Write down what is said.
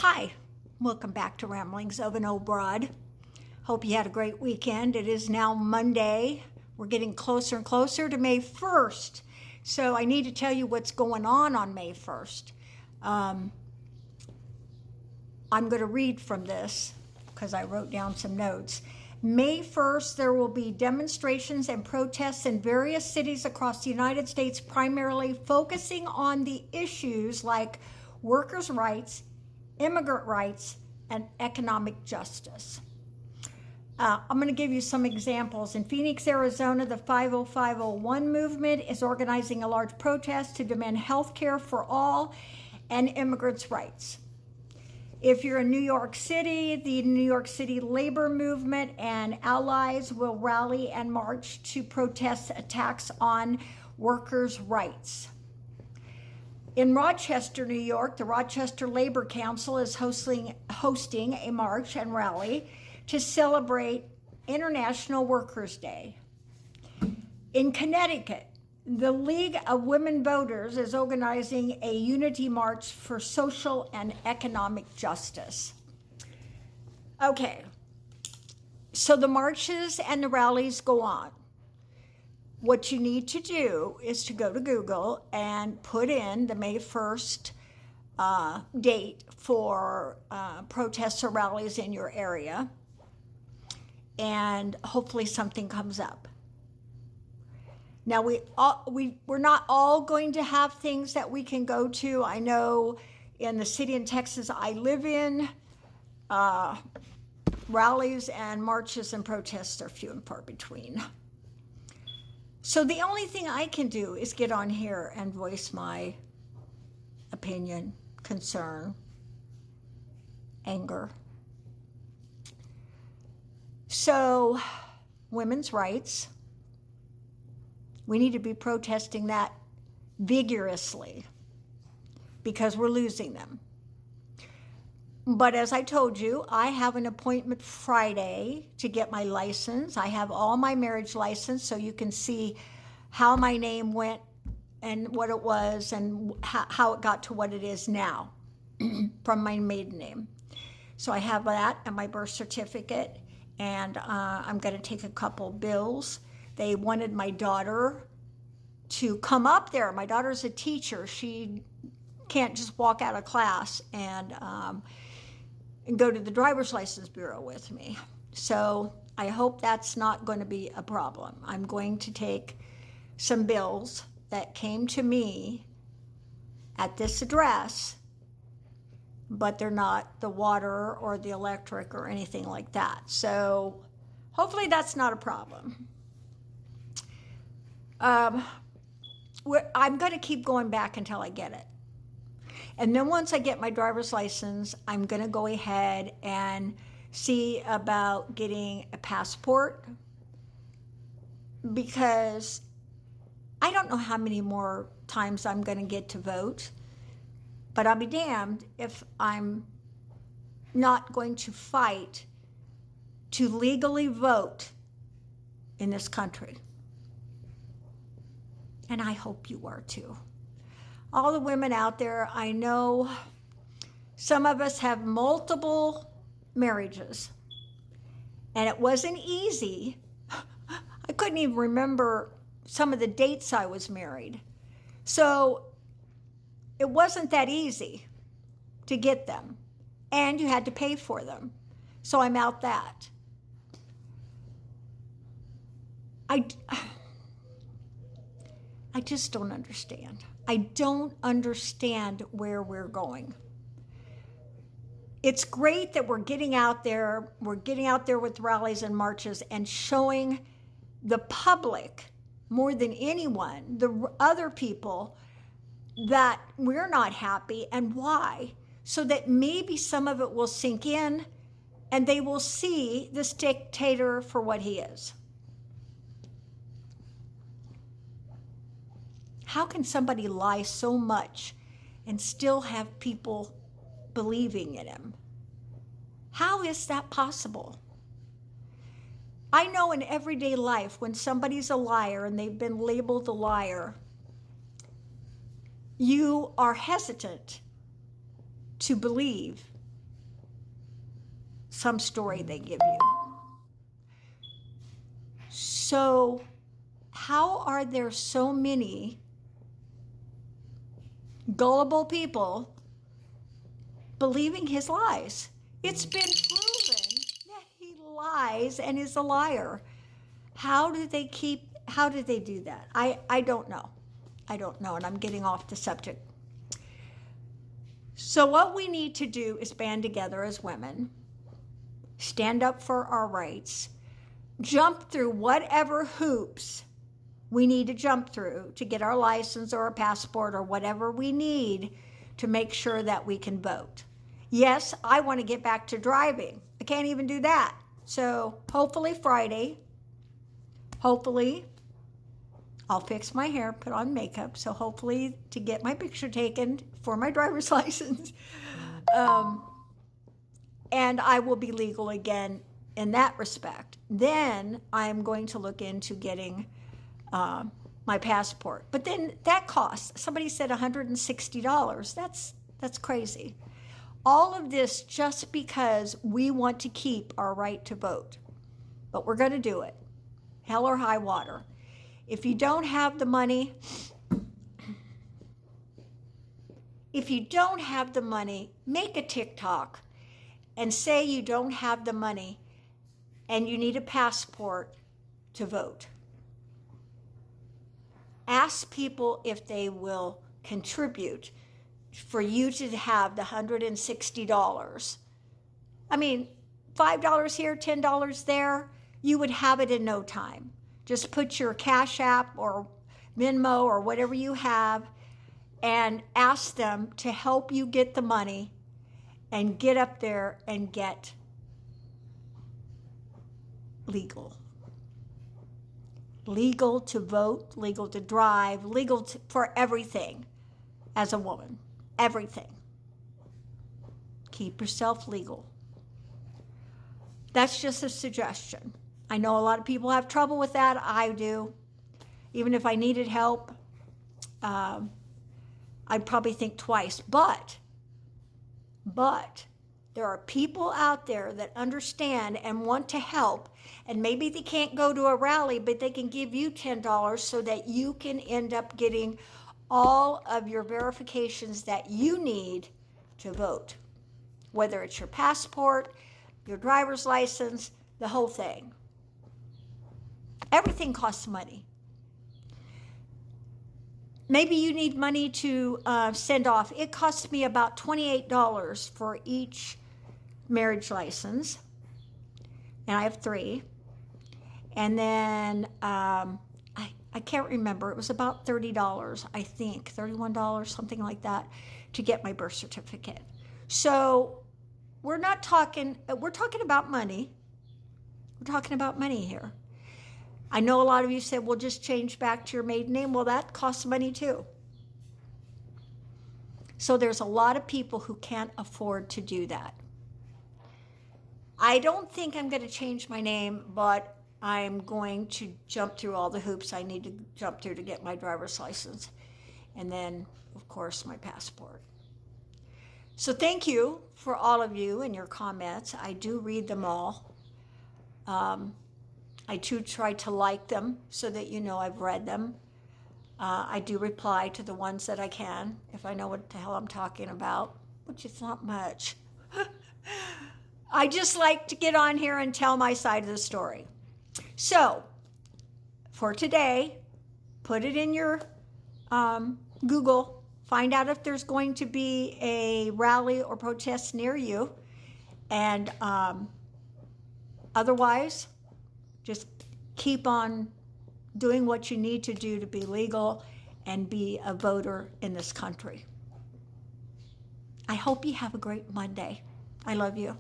Hi, welcome back to Ramblings of an Old Broad. Hope you had a great weekend. It is now Monday. We're getting closer and closer to May 1st. So I need to tell you what's going on May 1st. I'm going to read from this because I wrote down some notes. May 1st, there will be demonstrations and protests in various cities across the United States, primarily focusing on the issues like workers' rights, immigrant rights, and economic justice. I'm going to give you some examples. In Phoenix, Arizona, the 50501 movement is organizing a large protest to demand health care for all and immigrants' rights. If you're in New York City, the New York City labor movement and allies will rally and march to protest attacks on workers' rights. In Rochester, New York, the Rochester Labor Council is hosting a march and rally to celebrate International Workers' Day. In Connecticut, the League of Women Voters is organizing a unity march for social and economic justice. Okay, so the marches and the rallies go on. What you need to do is to go to Google and put in the May 1st date for protests or rallies in your area, and hopefully something comes up. Now, we're not all going to have things that we can go to. I know in the city in Texas I live in, rallies and marches and protests are few and far between. So the only thing I can do is get on here and voice my opinion, concern, anger. So, women's rights. We need to be protesting that vigorously because we're losing them. But as I told you, I have an appointment Friday to get my license. I have all my marriage license, so you can see how my name went and what it was and how it got to what it is now from my maiden name. So I have that and my birth certificate, and I'm going to take a couple bills. They wanted my daughter to come up there. My daughter's a teacher. She can't just walk out of class and go to the driver's license bureau with me. So I hope that's not going to be a problem. I'm going to take some bills that came to me at this address, but they're not the water or the electric or anything like that. So hopefully that's not a problem. I'm going to keep going back until I get it. And then once I get my driver's license, I'm going to go ahead and see about getting a passport, because I don't know how many more times I'm going to get to vote, but I'll be damned if I'm not going to fight to legally vote in this country. And I hope you are too. All the women out there, I know some of us have multiple marriages, and it wasn't easy. I couldn't even remember some of the dates I was married. So it wasn't that easy to get them, and you had to pay for them. So I'm out that. I just don't understand. I don't understand where we're going. It's great that we're getting out there with rallies and marches and showing the public more than anyone, the other people, that we're not happy and why, so that maybe some of it will sink in and they will see this dictator for what he is. How can somebody lie so much and still have people believing in him? How is that possible? I know in everyday life when somebody's a liar and they've been labeled a liar, you are hesitant to believe some story they give you. So how are there so many gullible people believing his lies? It's been proven that he lies and is a liar. How do they do that? I don't know. I don't know, and I'm getting off the subject. So what we need to do is band together as women, stand up for our rights, jump through whatever hoops we need to jump through to get our license or a passport or whatever we need to make sure that we can vote. Yes, I want to get back to driving. I can't even do that. So hopefully Friday, I'll fix my hair, put on makeup, so hopefully to get my picture taken for my driver's license. And I will be legal again in that respect. Then I'm going to look into getting my passport. But then that costs, somebody said $160. That's crazy. All of this just because we want to keep our right to vote. But we're going to do it. Hell or high water. If you don't have the money, make a TikTok and say you don't have the money and you need a passport to vote. Ask people if they will contribute for you to have the $160. I mean, $5 here, $10 there, you would have it in no time. Just put your Cash App or Venmo or whatever you have and ask them to help you get the money and get up there and get legal. Legal to vote, legal to drive, for everything as a woman. Everything. Keep yourself legal. That's just a suggestion. I know a lot of people have trouble with that. I do. Even if I needed help, I'd probably think twice. But there are people out there that understand and want to help, and maybe they can't go to a rally, but they can give you $10 so that you can end up getting all of your verifications that you need to vote, whether it's your passport, your driver's license, the whole thing. Everything costs money. Maybe you need money to send off. It costs me about $28 for each marriage license, and I have 3. And then I can't remember. It was about $30, I think, $31, something like that, to get my birth certificate. So we're talking about money. We're talking about money here. I know a lot of you said, well, just change back to your maiden name. Well, that costs money too. So there's a lot of people who can't afford to do that. I don't think I'm going to change my name, but I'm going to jump through all the hoops I need to jump through to get my driver's license. And then, of course, my passport. So thank you for all of you and your comments. I do read them all. I do try to like them so that you know I've read them. I do reply to the ones that I can, if I know what the hell I'm talking about, which is not much. I just like to get on here and tell my side of the story. So, for today, put it in your Google. Find out if there's going to be a rally or protest near you. And otherwise, just keep on doing what you need to do to be legal and be a voter in this country. I hope you have a great Monday. I love you.